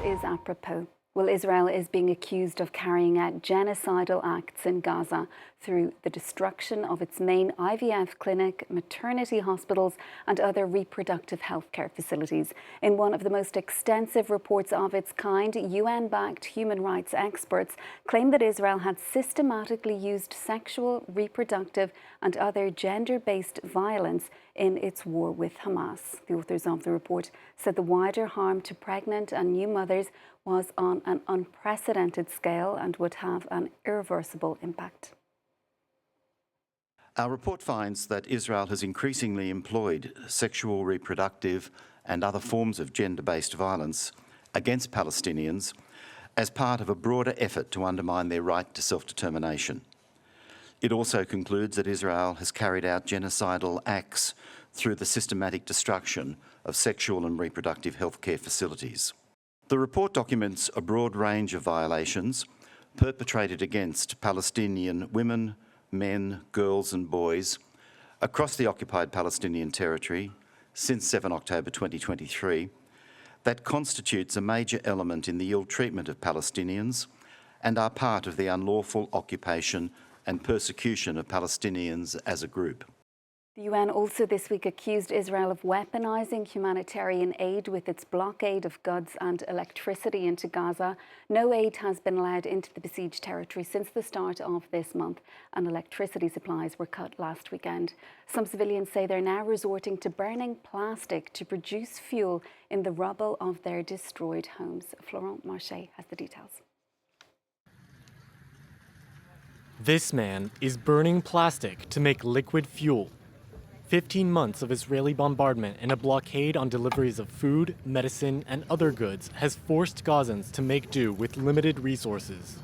is apropos. Well, Israel is being accused of carrying out genocidal acts in Gaza through the destruction of its main IVF clinic, maternity hospitals and other reproductive healthcare facilities. In one of the most extensive reports of its kind, UN-backed human rights experts claim that Israel had systematically used sexual, reproductive and other gender-based violence in its war with Hamas. The authors of the report said the wider harm to pregnant and new mothers was on an unprecedented scale and would have an irreversible impact. Our report finds that Israel has increasingly employed sexual, reproductive and other forms of gender-based violence against Palestinians as part of a broader effort to undermine their right to self-determination. It also concludes that Israel has carried out genocidal acts through the systematic destruction of sexual and reproductive healthcare facilities. The report documents a broad range of violations perpetrated against Palestinian women, men, girls and boys across the occupied Palestinian territory since 7 October 2023 that constitutes a major element in the ill treatment of Palestinians and are part of the unlawful occupation and persecution of Palestinians as a group. The UN also this week accused Israel of weaponizing humanitarian aid with its blockade of goods and electricity into Gaza. No aid has been allowed into the besieged territory since the start of this month, and electricity supplies were cut last weekend. Some civilians say they're now resorting to burning plastic to produce fuel in the rubble of their destroyed homes. Florent Marché has the details. This man is burning plastic to make liquid fuel. 15 months of Israeli bombardment and a blockade on deliveries of food, medicine, and other goods has forced Gazans to make do with limited resources.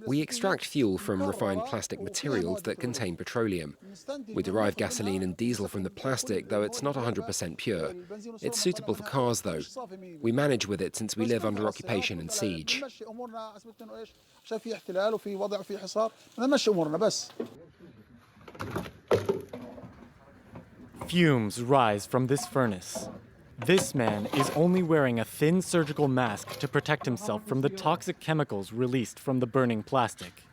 We extract fuel from refined plastic materials that contain petroleum. We derive gasoline and diesel from the plastic, though it's not 100% pure. It's suitable for cars, though. We manage with it since we live under occupation and siege. Fumes rise from this furnace. This man is only wearing a thin surgical mask to protect himself from the toxic chemicals released from the burning plastic.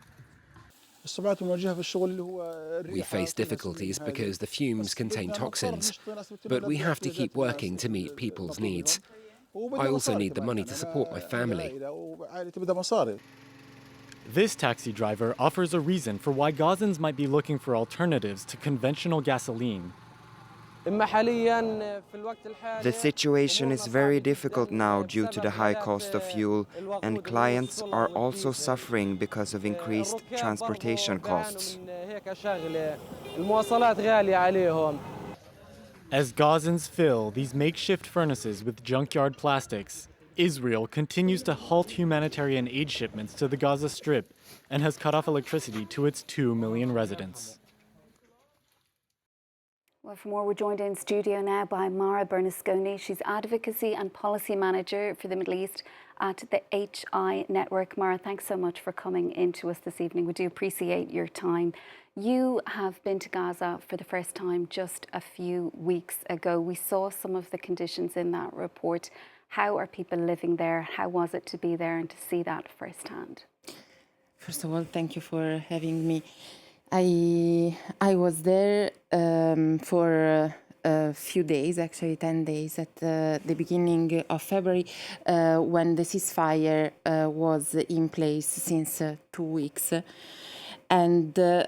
We face difficulties because the fumes contain toxins, but we have to keep working to meet people's needs. I also need the money to support my family. This taxi driver offers a reason for why Gazans might be looking for alternatives to conventional gasoline. The situation is very difficult now due to the high cost of fuel, and clients are also suffering because of increased transportation costs. As Gazans fill these makeshift furnaces with junkyard plastics, Israel continues to halt humanitarian aid shipments to the Gaza Strip and has cut off electricity to its 2 million residents. Well, for more, we're joined in studio now by Mara Bernasconi. She's Advocacy and Policy Manager for the Middle East at the HI Network. Mara, thanks so much for coming in to us this evening. We do appreciate your time. You have been to Gaza for the first time just a few weeks ago. We saw some of the conditions in that report. How are people living there? How was it to be there and to see that firsthand? First of all, thank you for having me. I was there for a few days, actually 10 days, at the beginning of February, when the ceasefire was in place since 2 weeks. And there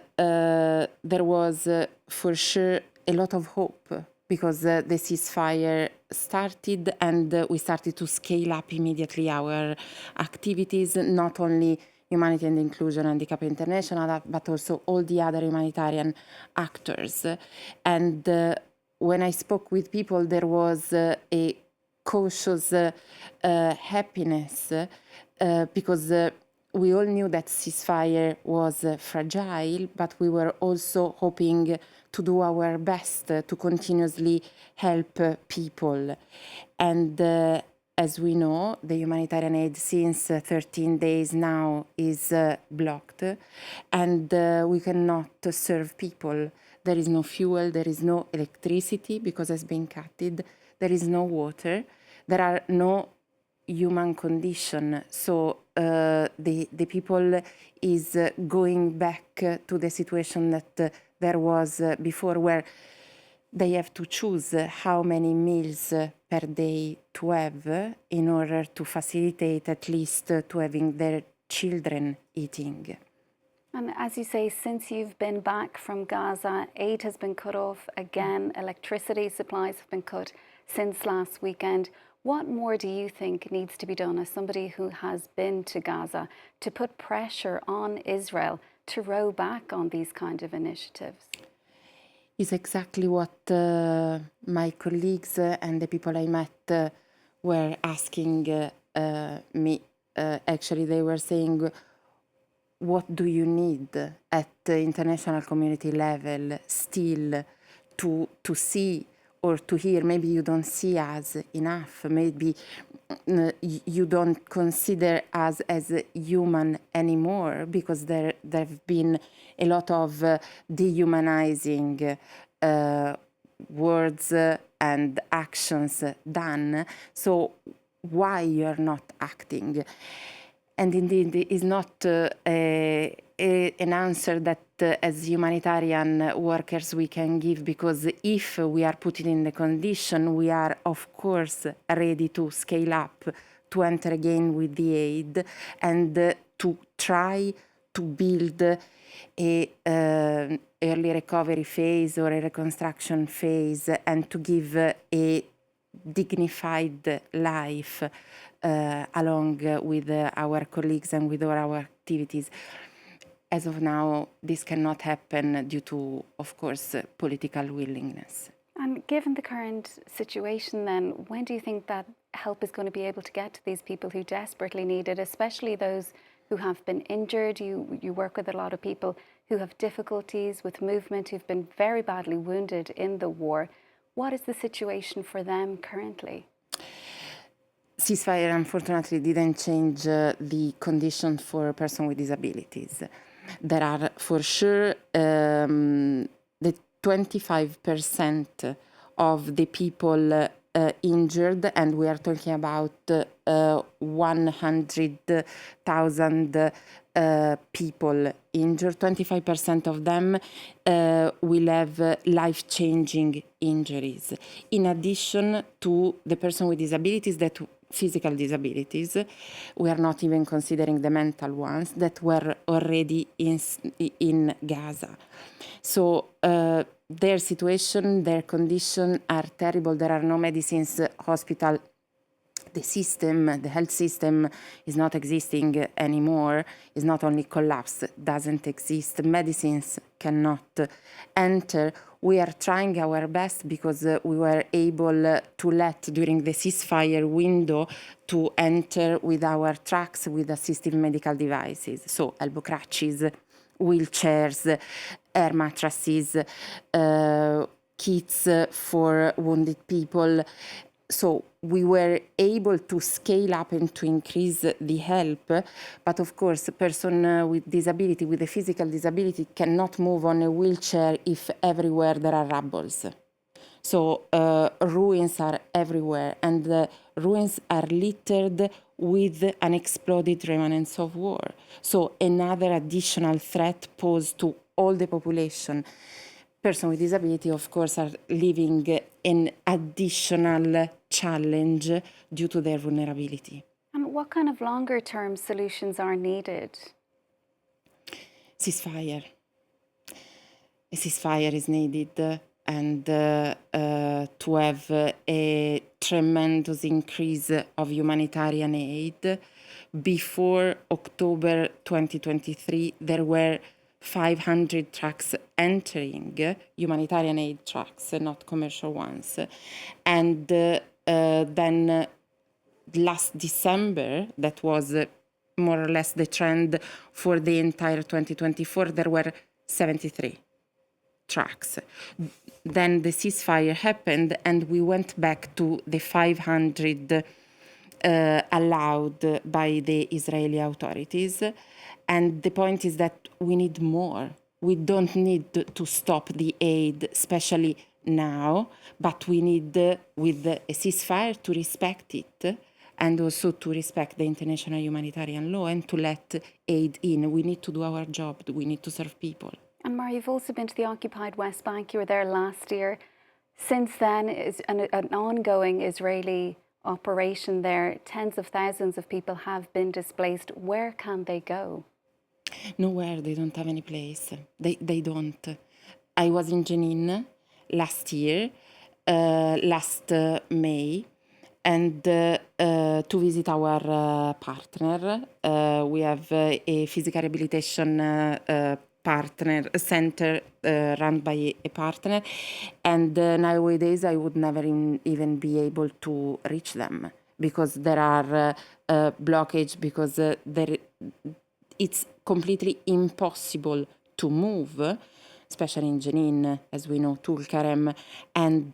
was for sure a lot of hope, because the ceasefire started and we started to scale up immediately our activities, not only Humanitarian Inclusion, Handicap International, but also all the other humanitarian actors. And when I spoke with people, there was a cautious happiness because we all knew that ceasefire was fragile, but we were also hoping to do our best to continuously help people. And as we know, the humanitarian aid since 13 days now is blocked, and we cannot serve people. There is no fuel, there is no electricity because it's been cut. There is no water. there are no human condition. So the people is going back to the situation that there was before, where they have to choose how many meals per day to have in order to facilitate at least to having their children eating. And as you say, since you've been back from Gaza, aid has been cut off again, electricity supplies have been cut since last weekend. What more do you think needs to be done as somebody who has been to Gaza to put pressure on Israel to row back on these kind of initiatives? Is exactly what my colleagues and the people I met were asking me. Actually, they were saying, what do you need at the international community level still to see or to hear? Maybe you don't see us enough. Maybe you don't consider us as human anymore, because there have been a lot of dehumanizing words and actions done. So why you're not acting? And indeed, it is not an answer that as humanitarian workers we can give, because if we are put in the condition, we are of course ready to scale up, to enter again with the aid, and to try to build a early recovery phase or a reconstruction phase, and to give a dignified life along with our colleagues and with all our activities. As of now, this cannot happen due to, of course, political willingness. And given the current situation then, when do you think that help is going to be able to get to these people who desperately need it, especially those who have been injured? You work with a lot of people who have difficulties with movement, who've been very badly wounded in the war. What is the situation for them currently? Ceasefire, unfortunately, didn't change the conditions for persons with disabilities. There are, for sure, the 25% of the people injured, and we are talking about 100,000 people injured. 25% of them will have life-changing injuries. In addition to the person with disabilities, that physical disabilities, we are not even considering the mental ones that were already in Gaza. So their situation, their condition are terrible. There are no medicines, hospital. The health system is not existing anymore. It's not only collapsed, doesn't exist. Medicines cannot enter. We are trying our best, because we were able to let, during the ceasefire window, to enter with our trucks with assistive medical devices. So elbow crutches, wheelchairs, air mattresses, kits for wounded people. So we were able to scale up and to increase the help, but of course, a person with disability, with a physical disability, cannot move on a wheelchair if everywhere there are rubbles. So ruins are everywhere, and the ruins are littered with unexploded remnants of war. So another additional threat posed to all the population. Persons with disability, of course, are living an additional challenge due to their vulnerability. And what kind of longer-term solutions are needed? Ceasefire. A ceasefire is needed, and to have a tremendous increase of humanitarian aid. Before October 2023, there were 500 trucks entering, humanitarian aid trucks, not commercial ones. And then last December, that was more or less the trend for the entire 2024, there were 73 trucks. Then the ceasefire happened, and we went back to the 500 allowed by the Israeli authorities. And the point is that we need more. We don't need to stop the aid, especially now, but we need, with a ceasefire, to respect it and also to respect the international humanitarian law and to let aid in. We need to do our job. We need to serve people. And Mara, you've also been to the occupied West Bank. You were there last year. Since then, is an ongoing Israeli operation there. Tens of thousands of people have been displaced. Where can they go? Nowhere. They don't have any place. They don't. I was in Jenin last year, last May, and to visit our partner. We have a physical rehabilitation partner center run by a partner, and nowadays I would never even be able to reach them because there are blockage, because it's completely impossible to move, especially in Jenin, as we know, Tul Karem, and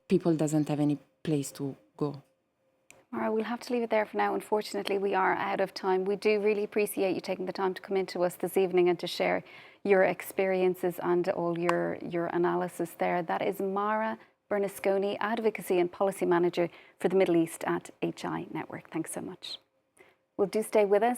people doesn't have any place to go. Mara, we'll have to leave it there for now. Unfortunately, we are out of time. We do really appreciate you taking the time to come into us this evening and to share your experiences and all your analysis there. That is Mara Bernasconi, Advocacy and Policy Manager for the Middle East at HI Network. Thanks so much. Well, do stay with us.